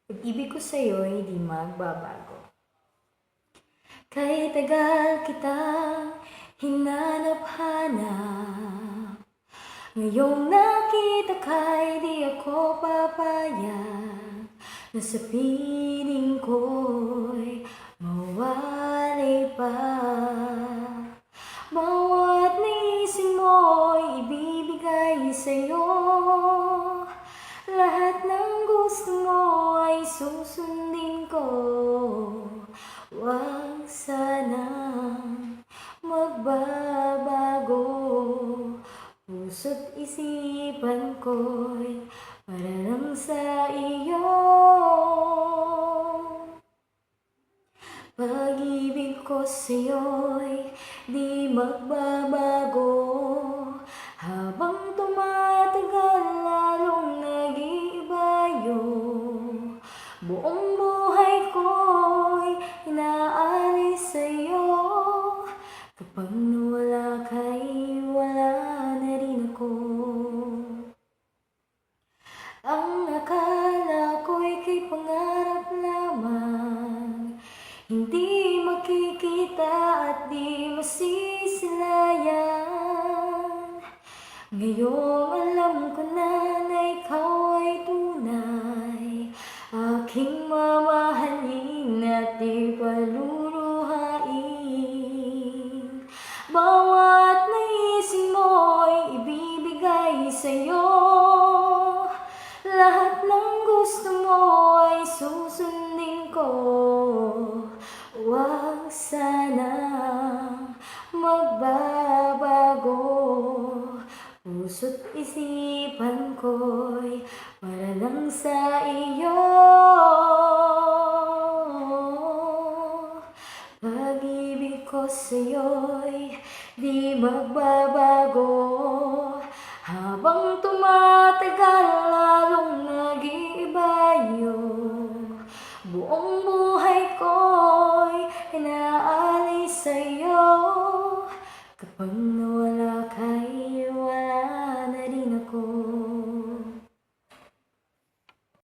Pag-ibig ko sa'yo'y di magbabago. Kahit tagal kitang hinanap-hanap, ngayong nakita ka'y di ako papayag na sa piling ko'y mawalay pa. Bawat naisip mo'y ibibigay sa'yo, lahat ng gusto mo ay susundin ko. Huwag sanang magbabago, puso't isipan ko'y para lang sa iyo. Pag-ibig ko sa'yo'y di magbabago, habang tumatagal lalong nag-iiba yun. Buong buhay ko'y inaalis sa'yo, kapag nawala ka'y wala na rin ako. Ang akala ko'y kay pangarap lamang, hindi makikita at di masisilayan. Ngayong alam ko na ikaw ay tunay, aking mamahalin at di paluluhain. Bawat naisip mo'y ibibigay sa'yo, lahat ng gusto mo ay susundin ko. Huwag sanang magbabago, puso't isipan ko'y para lang sa iyo. Pag-ibig ko sa'yo'y di magbabago, habang tumatagal lalong nag-iiba yun. Buong buhay ko'y inaalis sa'yo, kapag